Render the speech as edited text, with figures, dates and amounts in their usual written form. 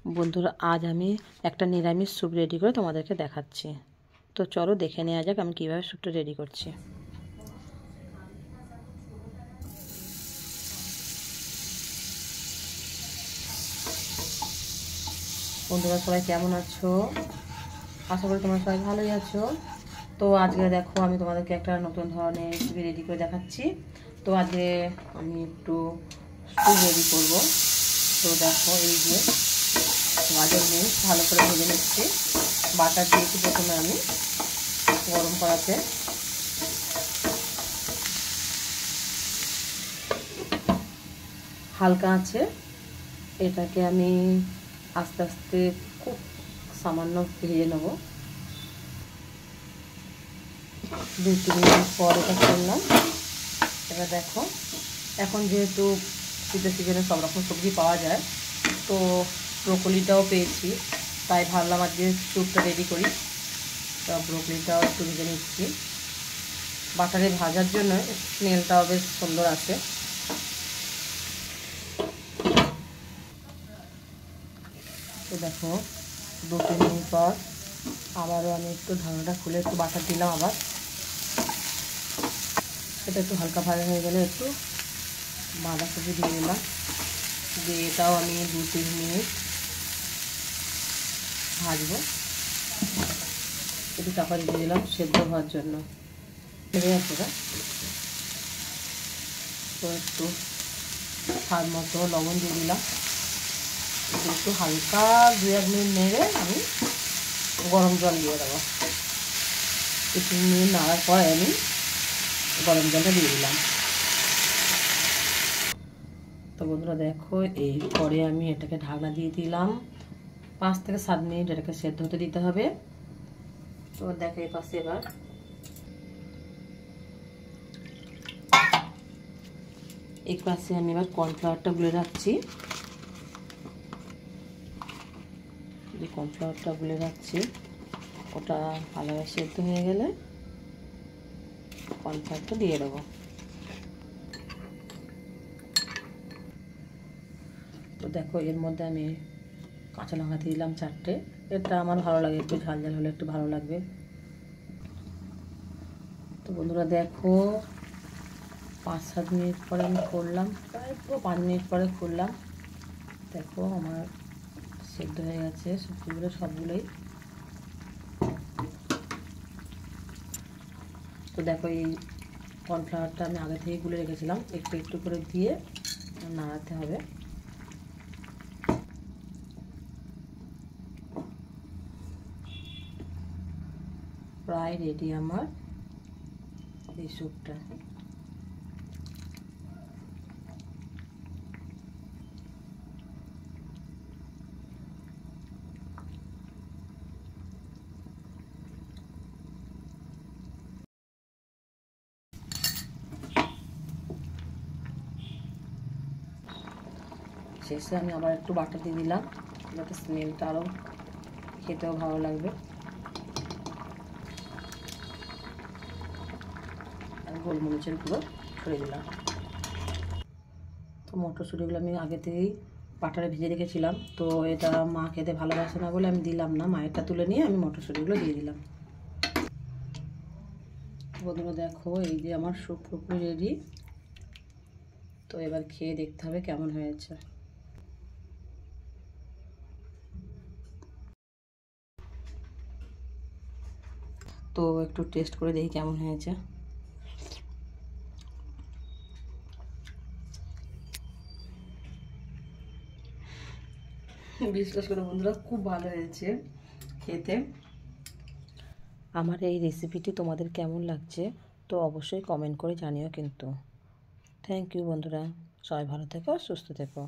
বন্ধুরা, আজ আমি একটা নিরামিষ স্যুপ রেডি করে তোমাদেরকে দেখাচ্ছি। তো চলো দেখে নেওয়া যাক আমি কীভাবে স্যুপটা রেডি করছি। বন্ধুরা, সবাই কেমন আছো? আশা করি তোমরা সবাই ভালোই আছো। তো আজকে দেখো আমি তোমাদেরকে একটা নতুন ধরনের রেসিপি রেডি করে দেখাচ্ছি। তো আজকে আমি একটু স্যুপ রেডি করবো। তো দেখো, এই যে গাজর নিয়ে ভালো করে ভেজে নিচ্ছি। বাটার দিয়েছি প্রথমে আমি গরম করাতে। হালকা আছে, এটাকে আমি আস্তে আস্তে খুব সামান্য ভেজে নেব। 2-3 মিনিট পর এটা করলাম। এবার দেখো, এখন যেহেতু শীতের সিজনে সব রকম সবজি পাওয়া যায়, তো ব্রোকলিটাও পেয়েছি, তাই ভাবলাম আজকে স্যুপটা রেডি করি। তো ব্রোকলিটাও একটু ভেজে নিচ্ছি। বাটারে ভাজার জন্য স্মেলটাও বেশ সুন্দর আসে। তো দেখো, 2-3 মিনিট পর আবারও আমি একটু ঢাকনাটা খুলে একটু বাটার দিলাম। আবার এটা একটু হালকা ভাজা হয়ে গেলে একটু বাঁধাকপি দিয়ে দিলাম। দিয়ে এটাও আমি 2-3 মিনিট ভাজবো। একটু চাপা দিয়ে দিলাম সেদ্ধ হওয়ার জন্য। ভেজে যাচ্ছে না তো একটু স্বাদ মতো লবণ দিয়ে দিলাম। একটু হালকা 2-1 মিনিট নেড়ে আমি গরম জল দিয়ে দেবো। 2-3 মিনিট নাড়ার পরে আমি গরম জলটা দিয়ে দিলাম। তো বন্ধুরা দেখো, এই পরে আমি এটাকে ঢাকনা দিয়ে দিলাম। 5 থেকে 7 মিনিট এটাকে সেদ্ধ হতে দিতে হবে। তো দেখো, এই পাশে এবার এই পাশে আমি এবার কর্নফ্লাওয়ারটা গুলে রাখছি। যে কর্নফ্লাওয়ারটা গুলে রাখছি, ওটা ভালোভাবে সেদ্ধ হয়ে গেলে কর্নফ্লাওয়ারটা দিয়ে দেবো। তো দেখো, এর মধ্যে আমি কাঁচা লঙ্কা দিয়ে দিলাম 4টে। এটা আমার ভালো লাগে, একটু ঝাল ঝাল হলে একটু ভালো লাগবে। তো বন্ধুরা দেখো, 5-7 মিনিট পরে আমি করলাম, প্রায় পুরো 5 মিনিট পরে করলাম। দেখো আমার সেদ্ধ হয়ে গেছে সবজিগুলো সবগুলোই। তো দেখো, এই কর্নফ্লাওয়ারটা আমি আগে থেকে গুলে রেখেছিলাম, একটু একটু করে দিয়ে নাড়াতে হবে। প্রায় রেডি আমার এই স্যুপটা। শেষে আমি আবার একটু বাটার দিয়ে দিলাম, যাতে স্মেলটা আরও খেতেও ভালো লাগবে। আর গোলমরিচের গুঁড়ো ছড়িয়ে দিলাম। তো মটরশুঁটিগুলো আমি আগে থেকেই বাটারে ভেজে রেখেছিলাম। তো এটা মা খেতে ভালোবাসে না বলে আমি দিলাম না, মায়েরটা তুলে নিয়ে আমি মটরশুঁটিগুলো দিয়ে দিলাম। বন্ধুরা দেখো, এই যে আমার স্যুপ পুরোপুরি রেডি। তো এবার খেয়ে দেখতে হবে কেমন হয়েছে। তো একটু টেস্ট করে দেখি কেমন হয়েছে। বিশ্বাস করে বন্ধুরা, খুব ভালো হয়েছে খেতে। আমার এই রেসিপিটি তোমাদের কেমন লাগছে তো অবশ্যই কমেন্ট করে জানিও কিন্তু। থ্যাংক ইউ বন্ধুরা, সবাই ভালো থেকো, সুস্থ থেকো।